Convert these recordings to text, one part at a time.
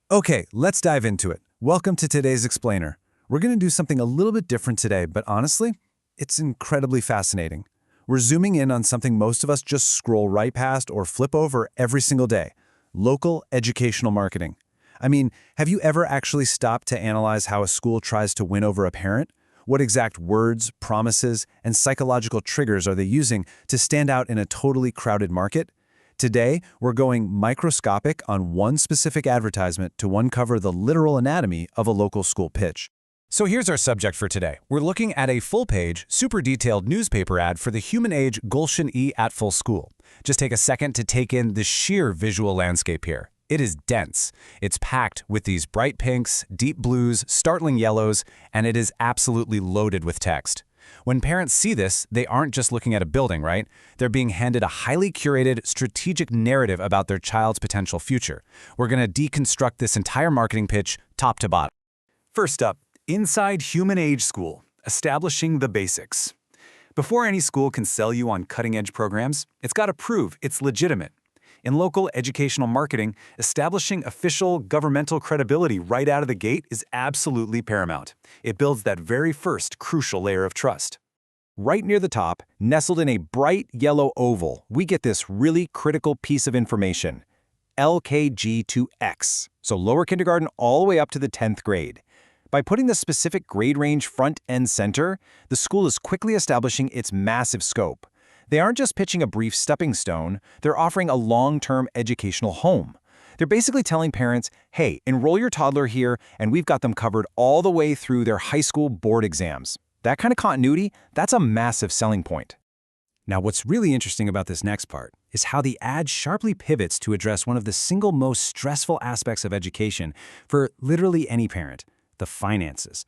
Okay, let's dive into it. Welcome to today's explainer. We're going to do something a little bit different today, but honestly, it's incredibly fascinating. We're zooming in on something most of us just scroll right past or flip over every single day: local educational marketing. I mean, have you ever actually stopped to analyze how a school tries to win over a parent? What exact words, promises, and psychological triggers are they using to stand out in a totally crowded market? Today, we're going microscopic on one specific advertisement to uncover the literal anatomy of a local school pitch. So here's our subject for today. We're looking at a full-page, super detailed newspaper ad for the human-age Gulshan Atfal school. Just take a second to take in the sheer visual landscape here. It is dense. It's packed with these bright pinks, deep blues, startling yellows, and it is absolutely loaded with text. When parents see this, they aren't just looking at a building, right? They're being handed a highly curated, strategic narrative about their child's potential future. We're going to deconstruct this entire marketing pitch top to bottom. First up, inside Human Age School, establishing the basics. Before any school can sell you on cutting-edge programs, it's got to prove it's legitimate. In local educational marketing, establishing official governmental credibility right out of the gate is absolutely paramount. It builds that very first crucial layer of trust. Right near the top, nestled in a bright yellow oval, we get this really critical piece of information: LKG to X, so lower kindergarten all the way up to the 10th grade. By putting the specific grade range front and center, the school is quickly establishing its massive scope. They aren't just pitching a brief stepping stone, they're offering a long-term educational home. They're basically telling parents, hey, enroll your toddler here, and we've got them covered all the way through their high school board exams. That kind of continuity, that's a massive selling point. Now, what's really interesting about this next part is how the ad sharply pivots to address one of the single most stressful aspects of education for literally any parent: the finances.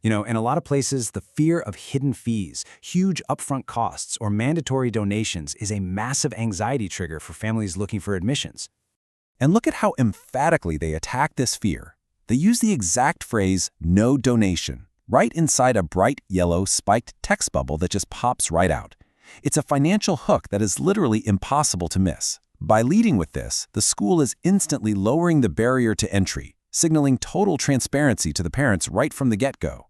In a lot of places, the fear of hidden fees, huge upfront costs, or mandatory donations is a massive anxiety trigger for families looking for admissions. And look at how emphatically they attack this fear. They use the exact phrase, "no donation," right inside a bright yellow spiked text bubble that just pops right out. It's a financial hook that is literally impossible to miss. By leading with this, the school is instantly lowering the barrier to entry, signaling total transparency to the parents right from the get-go.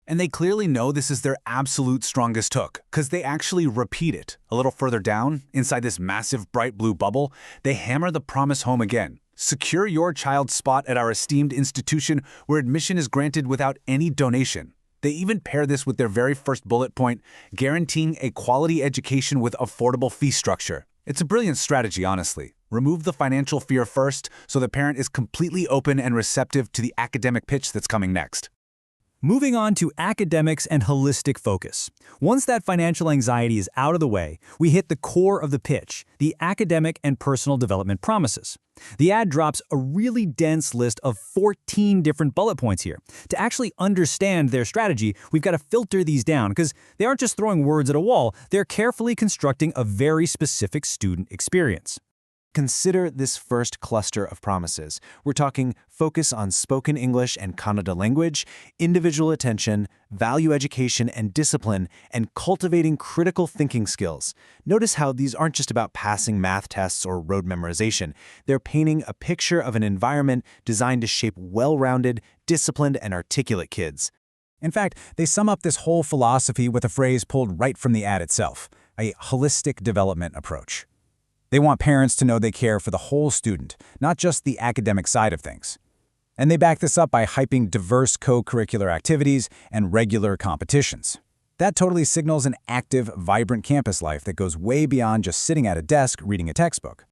And they clearly know this is their absolute strongest hook, because they actually repeat it. A little further down, inside this massive bright blue bubble, they hammer the promise home again. Secure your child's spot at our esteemed institution where admission is granted without any donation. They even pair this with their very first bullet point, guaranteeing a quality education with affordable fee structure. It's a brilliant strategy, honestly. Remove the financial fear first, so the parent is completely open and receptive to the academic pitch that's coming next. Moving on to academics and holistic focus. Once that financial anxiety is out of the way, we hit the core of the pitch: the academic and personal development promises. The ad drops a really dense list of 14 different bullet points here. To actually understand their strategy, we've got to filter these down, because they aren't just throwing words at a wall, they're carefully constructing a very specific student experience. Consider this first cluster of promises. We're talking focus on spoken English and Kannada language, individual attention, value education and discipline, and cultivating critical thinking skills. Notice how these aren't just about passing math tests or rote memorization. They're painting a picture of an environment designed to shape well-rounded, disciplined, and articulate kids. In fact, they sum up this whole philosophy with a phrase pulled right from the ad itself: a holistic development approach. They want parents to know they care for the whole student, not just the academic side of things. And they back this up by hyping diverse co-curricular activities and regular competitions. That totally signals an active, vibrant campus life that goes way beyond just sitting at a desk reading a textbook.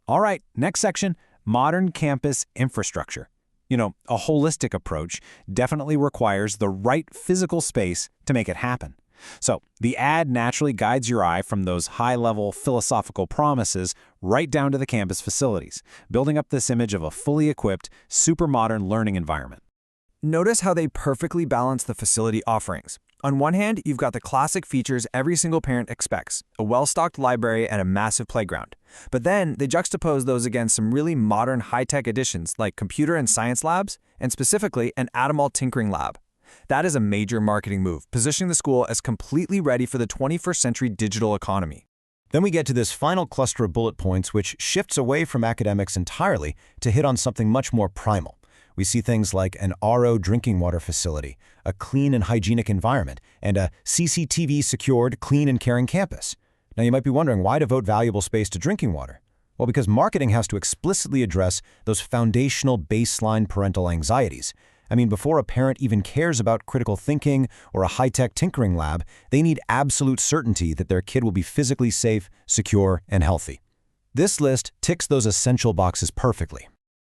All right, next section: modern campus infrastructure. A holistic approach definitely requires the right physical space to make it happen. So, the ad naturally guides your eye from those high-level philosophical promises right down to the campus facilities, building up this image of a fully equipped, super modern learning environment. Notice how they perfectly balance the facility offerings. On one hand, you've got the classic features every single parent expects: a well-stocked library and a massive playground. But then, they juxtapose those against some really modern high-tech additions like computer and science labs, and specifically an Atal Tinkering Lab. That is a major marketing move, positioning the school as completely ready for the 21st century digital economy. Then we get to this final cluster of bullet points, which shifts away from academics entirely to hit on something much more primal: We see things like an RO drinking water facility, a clean and hygienic environment, and a CCTV-secured, clean and caring campus. Now you might be wondering, why devote valuable space to drinking water? Well, because marketing has to explicitly address those foundational baseline parental anxieties. I mean, before a parent even cares about critical thinking or a high-tech tinkering lab, they need absolute certainty that their kid will be physically safe, secure, and healthy. This list ticks those essential boxes perfectly.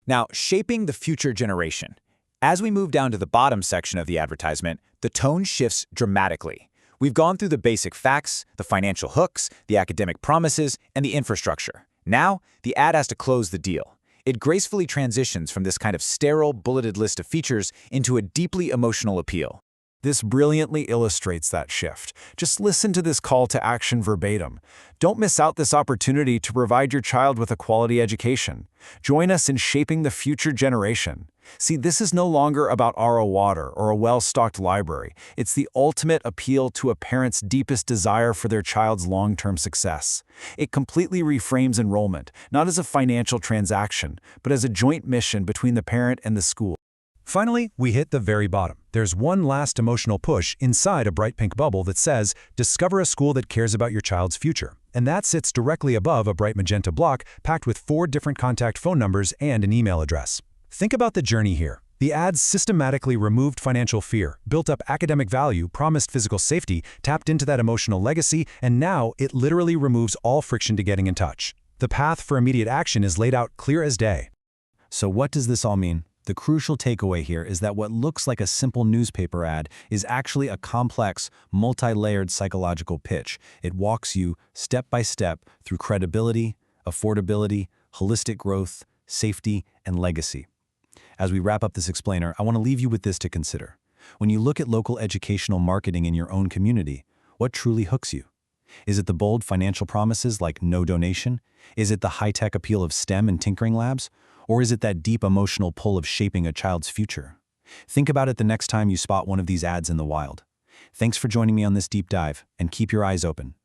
Now, shaping the future generation. As we move down to the bottom section of the advertisement, the tone shifts dramatically. We've gone through the basic facts, the financial hooks, the academic promises, and the infrastructure. Now, the ad has to close the deal. It gracefully transitions from this kind of sterile, bulleted list of features into a deeply emotional appeal. This brilliantly illustrates that shift. Just listen to this call to action verbatim. Don't miss out this opportunity to provide your child with a quality education. Join us in shaping the future generation. See, this is no longer about RO water or a well-stocked library. It's the ultimate appeal to a parent's deepest desire for their child's long-term success. It completely reframes enrollment, not as a financial transaction, but as a joint mission between the parent and the school. Finally, we hit the very bottom. There's one last emotional push inside a bright pink bubble that says, discover a school that cares about your child's future. And that sits directly above a bright magenta block packed with 4 different contact phone numbers and an email address. Think about the journey here. The ads systematically removed financial fear, built up academic value, promised physical safety, tapped into that emotional legacy, and now it literally removes all friction to getting in touch. The path for immediate action is laid out clear as day. So what does this all mean? The crucial takeaway here is that what looks like a simple newspaper ad is actually a complex, multi-layered psychological pitch. It walks you step by step through credibility, affordability, holistic growth, safety, and legacy. As we wrap up this explainer, I want to leave you with this to consider. When you look at local educational marketing in your own community, what truly hooks you? Is it the bold financial promises like no donation? Is it the high-tech appeal of STEM and tinkering labs? Or is it that deep emotional pull of shaping a child's future? Think about it the next time you spot one of these ads in the wild. Thanks for joining me on this deep dive, and keep your eyes open.